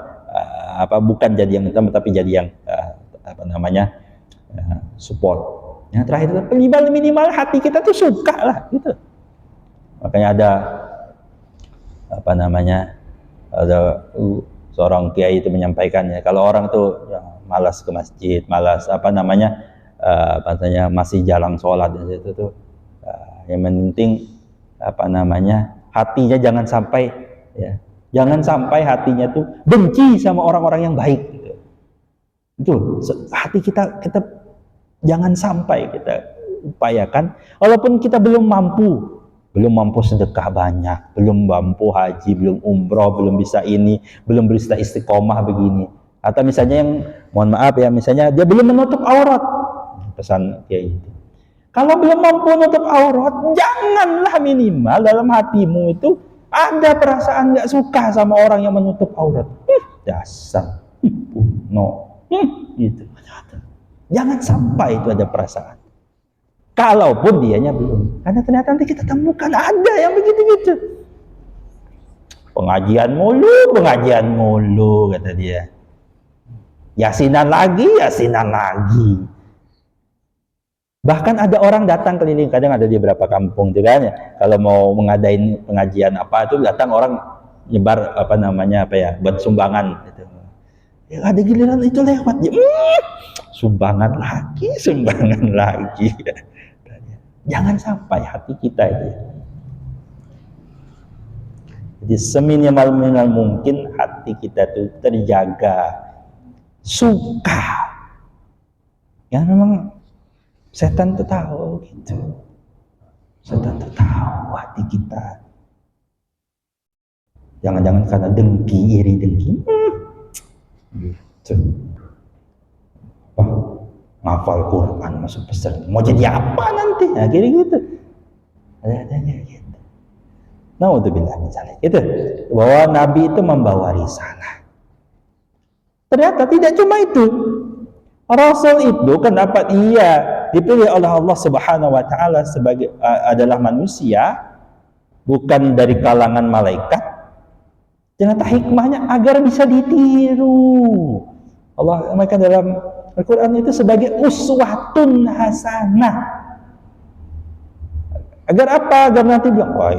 bukan jadi yang utama, tapi jadi yang support. Yang terakhir, minimal hati kita tuh suka lah, gitu. Makanya ada seorang kiai itu menyampaikannya, kalau orang tuh ya, malas ke masjid, malas masih jarang sholat itu tuh, yang penting hatinya jangan sampai hatinya tuh benci sama orang-orang yang baik, gitu. Itu hati kita jangan sampai kita upayakan, walaupun kita belum mampu sedekah banyak, belum mampu haji, belum umroh, belum bisa ini, belum bisa istiqomah begini, atau misalnya yang mohon maaf ya, misalnya dia belum menutup aurat, pesan kayak gitu. Kalau belum mampu menutup aurat, janganlah minimal dalam hatimu itu ada perasaan nggak suka sama orang yang menutup aurat. Dasar gitu. Jangan sampai itu ada perasaan. Kalaupun dianya belum, karena ternyata nanti kita temukan ada yang begitu-gitu. Pengajian mulu kata dia. Yasinan lagi. Bahkan ada orang datang keliling, kadang ada di beberapa kampung tuh kan ya, kalau mau mengadain pengajian apa itu datang orang nyebar buat sumbangan gitu. Ya ada giliran itu lewat ya, sumbangan lagi. Jangan sampai hati kita itu. Jadi seminimal mungkin hati kita itu terjaga, suka. Ya memang setan tuh tahu gitu. Setan tuh tahu hati kita. Jangan-jangan karena iri dengki. Gitu. Ngafal Quran masuk peserta, mau jadi apa nanti? Nah, gitu. Ada gitu. Naudzubillah misalnya. Itu bahwa Nabi itu membawa risalah. Ternyata tidak cuma itu. Rasul itu kenapa ia dipilih oleh Allah Subhanahu wa taala sebagai adalah manusia, bukan dari kalangan malaikat. Ternyata hikmahnya agar bisa ditiru. Allah memainkan dalam Al-Quran itu sebagai uswatun hasanah. Agar apa? Agar nanti bilang, wah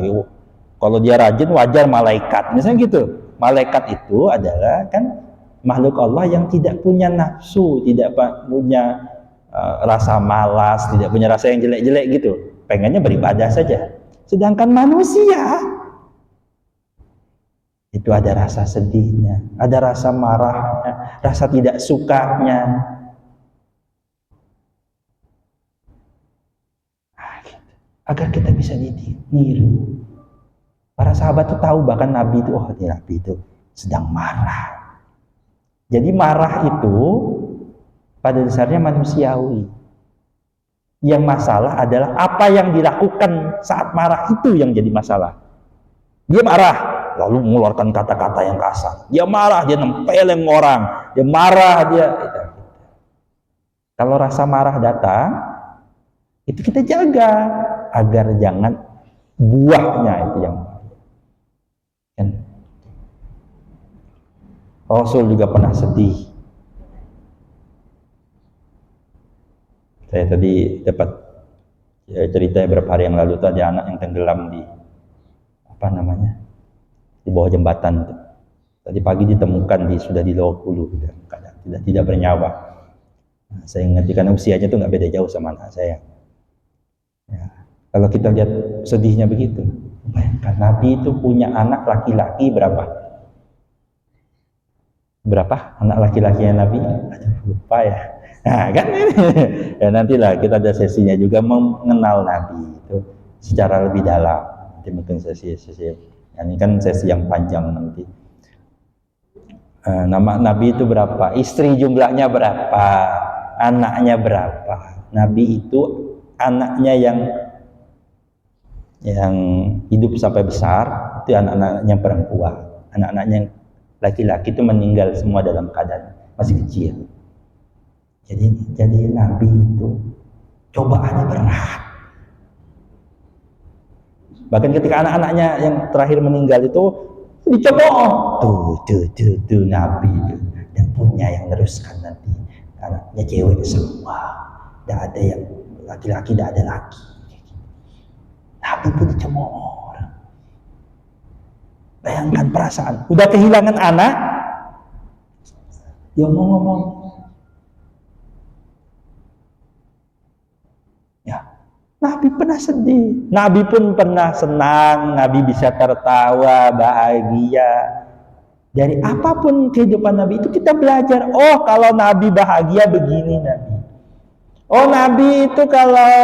kalau dia rajin wajar malaikat. Misalnya gitu. Malaikat itu adalah kan makhluk Allah yang tidak punya nafsu, tidak punya rasa malas, tidak punya rasa yang jelek-jelek gitu. Pengennya beribadah saja. Sedangkan manusia itu ada rasa sedihnya, ada rasa marahnya, rasa tidak sukanya. Agar kita bisa ditiru. Para sahabat itu tahu, bahkan Nabi itu, Nabi itu sedang marah. Jadi marah itu pada dasarnya manusiawi. Yang masalah adalah apa yang dilakukan saat marah itu yang jadi masalah. Dia marah, lalu mengeluarkan kata-kata yang kasar. Dia marah, dia nempeleng orang. Dia marah, Kalau rasa marah datang, itu kita jaga agar jangan buahnya itu yang kan. Rasul juga pernah sedih. Saya tadi dapat cerita beberapa hari yang lalu tuh ada anak yang tenggelam di di bawah jembatan. Tadi pagi ditemukan sudah di Lowak Hulu, tidak bernyawa. Nah, saya ngerti karena usianya tuh nggak beda jauh sama anak saya. Ya, kalau kita lihat sedihnya begitu, bayangkan Nabi itu punya anak laki-laki berapa? Anak laki-lakinya Nabi? Aduh, lupa ya. Nah, kan ini. Ya nantilah kita ada sesinya juga mengenal Nabi itu secara lebih dalam. Nanti mungkin sesi. Ini kan sesi yang panjang nanti. Nama Nabi itu berapa? Istri jumlahnya berapa? Anaknya berapa? Nabi itu anaknya yang yang hidup sampai besar itu anak-anaknya perempuan, anak-anaknya laki-laki itu meninggal semua dalam keadaan masih kecil. Jadi Nabi itu cobaannya berat. Bahkan ketika anak-anaknya yang terakhir meninggal itu dicemooh. Tuh Nabi itu. Dan punya yang meneruskan nanti. Anaknya cewek semua. Tidak ada yang laki-laki, tidak ada laki. Nabi pun dicemooh. Bayangkan perasaan. Udah kehilangan anak. Dia ngomong. Nabi pernah sedih, Nabi pun pernah senang, Nabi bisa tertawa, bahagia. Dari apapun kehidupan Nabi itu kita belajar, oh kalau Nabi bahagia begini Nabi. Oh Nabi itu kalau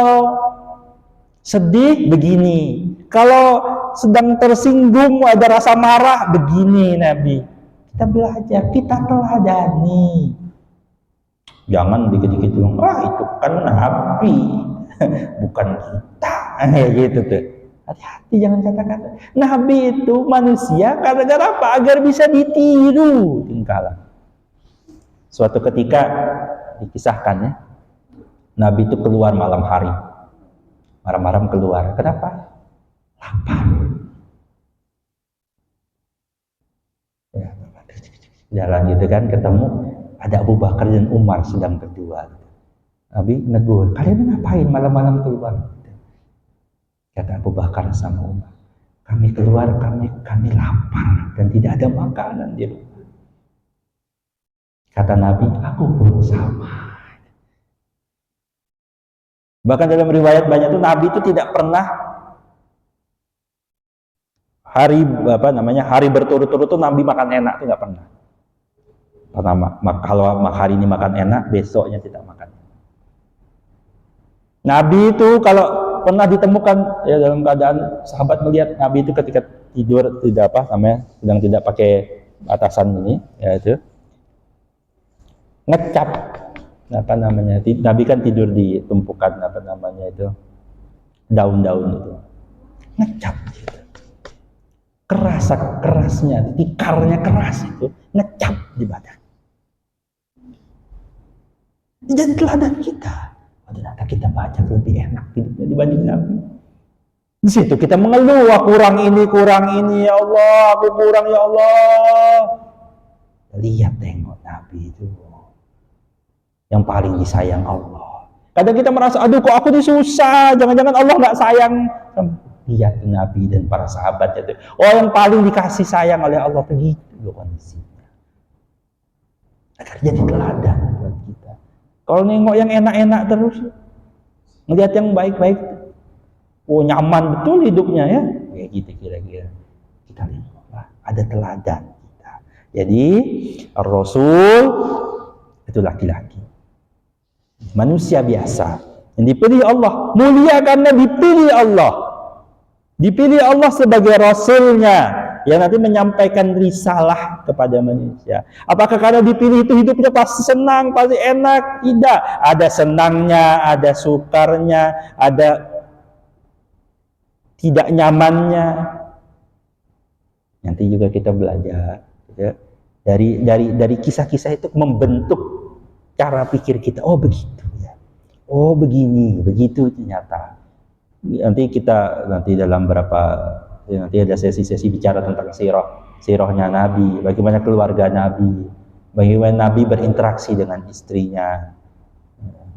sedih begini. Kalau sedang tersinggung ada rasa marah begini Nabi. Kita belajar, kita teladani. Jangan dikit-dikit bilang, itu kan Nabi. Bukan kita, gitu tuh. Hati-hati jangan kata-kata. Nabi itu manusia gara-gara apa? Agar bisa ditiru tingkalan. Suatu ketika dikisahkan ya, Nabi itu keluar malam hari, malam-malam keluar. Kenapa? Lapar. Ya, jalan gitu kan, ketemu ada Abu Bakar dan Umar sedang berdua. Nabi negur, kalian ngapain malam-malam keluar? Kata Abu Bakar sama Umar, kami keluar, kami lapar dan tidak ada makanan di rumah. Kata Nabi, aku pun sama. Bahkan dalam riwayat banyak itu Nabi itu tidak pernah hari berturut-turut itu Nabi makan enak, itu nggak pernah. Pertama, kalau hari ini makan enak, besoknya tidak makan. Nabi itu kalau pernah ditemukan ya dalam keadaan sahabat melihat Nabi itu ketika tidur sedang tidak pakai atasan ini, yaitu ngecap Nabi kan tidur di tumpukan daun-daun itu, ngecap gitu. Kerasnya, tikarnya keras itu ngecap di badan. Jadi teladan kita. Ternyata kita baca lebih enak hidupnya dibanding Nabi. Di situ kita mengeluh, kurang ini ya Allah, aku kurang ya Allah. Lihat tengok Nabi itu yang paling disayang Allah. Kadang kita merasa, aduh kok aku disusah, jangan-jangan Allah nggak sayang. Lihat Nabi dan para sahabat itu, yang paling dikasih sayang oleh Allah, begitu kondisinya. Agar jadi teladan buat kita. Kalau nengok yang enak-enak terus, ngelihat yang baik-baik, nyaman betul hidupnya ya, kayak gitu kira-kira. Kita lihat, ada teladan kita. Jadi Rasul itu laki-laki, manusia biasa yang dipilih Allah, mulia karena dipilih Allah sebagai Rasulnya. Yang nanti menyampaikan risalah kepada manusia. Apakah karena dipilih itu hidupnya pasti senang, pasti enak? Tidak. Ada senangnya, ada sukarnya, ada tidak nyamannya. Nanti juga kita belajar ya, dari kisah-kisah itu membentuk cara pikir kita. Oh begitu ya. Oh begini, begitu ternyata. Nanti dalam nanti ada sesi-sesi bicara tentang sirahnya Nabi, bagaimana keluarga Nabi, bagaimana Nabi berinteraksi dengan istrinya.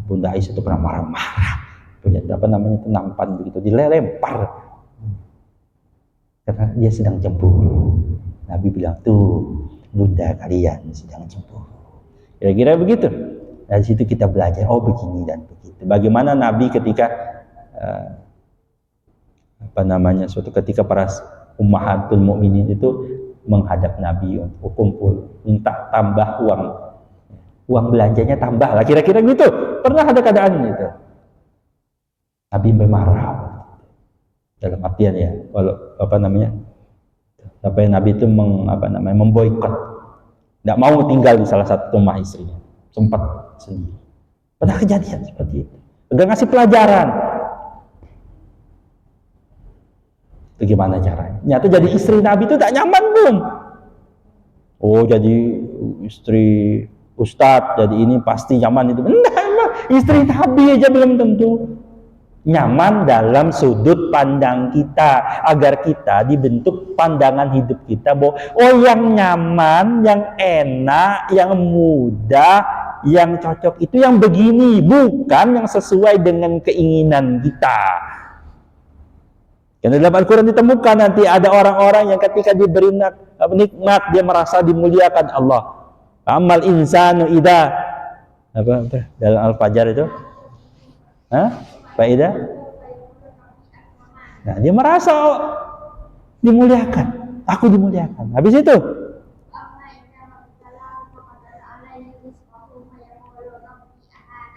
Bunda Aisyah itu pernah marah-marah, punya nampan begitu, dilempar karena dia sedang cemburu. Nabi bilang, tuh bunda kalian sedang cemburu. Kira-kira begitu. Dari situ kita belajar, begini dan begitu. Bagaimana Nabi ketika suatu ketika para ummahatul mukminin itu menghadap Nabi untuk kumpul, minta tambah uang belanjanya tambah lah, kira-kira gitu. Pernah ada keadaan itu. Nabi marah dalam artian ya, kalau Nabi itu memboikot, tidak mau tinggal di salah satu rumah istrinya, sempat sendiri. Pernah kejadian seperti itu. Udah ngasih pelajaran. Bagaimana caranya? Nyata jadi istri Nabi itu tak nyaman belum? Oh, jadi istri Ustadz, jadi ini pasti nyaman itu. Enggak, istri Nabi aja belum tentu nyaman dalam sudut pandang kita, agar kita dibentuk pandangan hidup kita bahwa oh, yang nyaman, yang enak, yang mudah, yang cocok itu yang begini, bukan yang sesuai dengan keinginan kita. Karena dalam Al-Quran ditemukan nanti ada orang-orang yang ketika diberi nikmat dia merasa dimuliakan Allah. Amal insanu idza apa dalam Al-Fajr itu? Faedah. Nah, dia merasa dimuliakan. Aku dimuliakan. Habis itu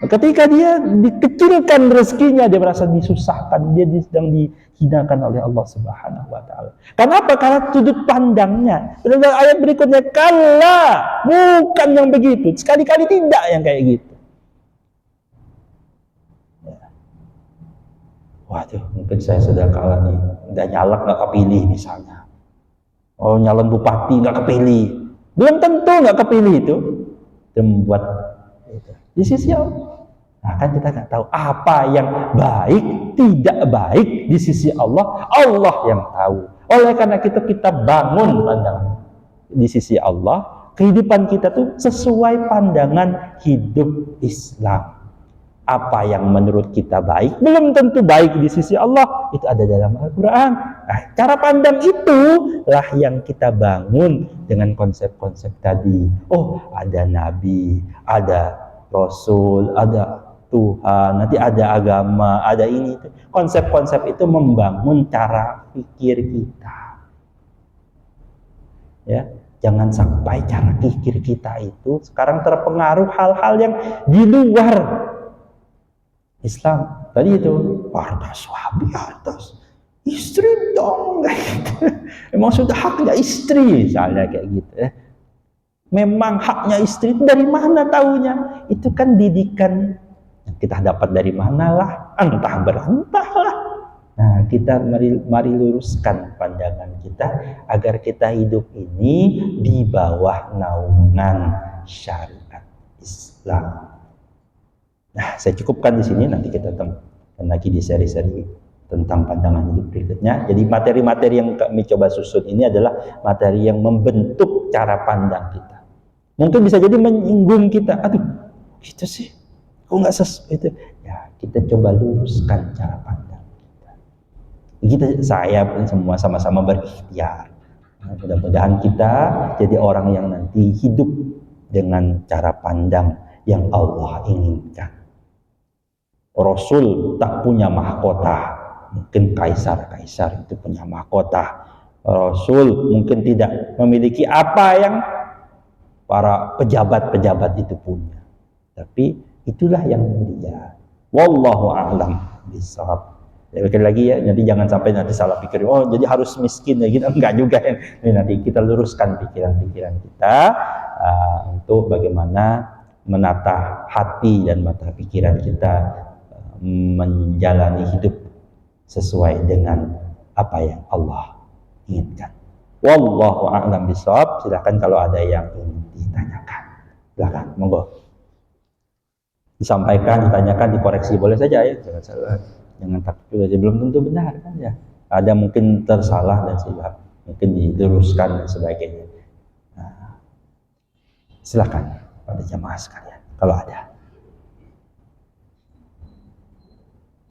ketika dia dikecilkan rezekinya, dia merasa disusahkan, dia sedang dihinakan oleh Allah Subhanahu wa taala. Kenapa? Karena sudut pandangnya. Dalam ayat berikutnya, kalla, bukan yang begitu. Sekali-kali tidak yang kayak gitu. Waduh, mungkin saya sudah kalah nih. Udah nyalek nggak kepilih misalnya. Oh, nyalon bupati nggak kepilih. Belum tentu nggak kepilih itu. Itu membuat itu. Di sisi Allah. Nah, kan kita nggak tahu apa yang baik, tidak baik di sisi Allah. Allah yang tahu. Oleh karena kita bangun pandangan di sisi Allah. Kehidupan kita tuh sesuai pandangan hidup Islam. Apa yang menurut kita baik belum tentu baik di sisi Allah, itu ada dalam Al-Quran. Nah, cara pandang itulah yang kita bangun dengan konsep-konsep tadi. Oh, ada Nabi, ada Rasul, ada Tuhan, nanti ada agama, ada ini. Konsep-konsep itu membangun cara pikir kita. Ya, jangan sampai cara pikir kita itu sekarang terpengaruh hal-hal yang di luar Islam. Tadi itu harta suami, atas istri dong, kayak gitu. Emang sudah haknya istri misalnya kayak gitu ya. Memang haknya istri itu dari mana taunya? Itu kan didikan yang kita dapat dari manalah, entah berentahlah. Nah, kita mari luruskan pandangan kita agar kita hidup ini di bawah naungan syariat Islam. Nah, saya cukupkan di sini, nanti kita temukan lagi di seri-seri tentang pandangan hidup berikutnya. Jadi materi-materi yang kami coba susun ini adalah materi yang membentuk cara pandang kita. Mungkin bisa jadi menyinggung kita. Aduh, gitu sih. Kok nggak sesuai itu? Ya, kita coba luruskan cara pandang kita. Saya pun semua sama-sama berikhtiar. Nah, mudah-mudahan kita jadi orang yang nanti hidup dengan cara pandang yang Allah inginkan. Rasul tak punya mahkota, mungkin kaisar-kaisar itu punya mahkota. Rasul mungkin tidak memiliki apa yang para pejabat-pejabat itu punya, tapi itulah yang dia. Wallahu a'lam bishawab. Sekali lagi ya, nanti jangan sampai nanti salah pikir, oh jadi harus miskin ya gitu, enggak juga ya. Nanti kita luruskan pikiran-pikiran kita untuk bagaimana menata hati dan mata pikiran kita menjalani hidup sesuai dengan apa yang Allah inginkan. Wallahu a'lam bishawab. Silakan kalau ada yang ingin ditanyakan, silakan, monggo. Disampaikan, ditanyakan, dikoreksi boleh saja ya, jangan salah, jangan takut juga, belum tentu benar kan ya. Ada mungkin tersalah dan silap, mungkin diluruskan dan sebagainya. Nah, silakan pada jamaah sekalian kalau ada.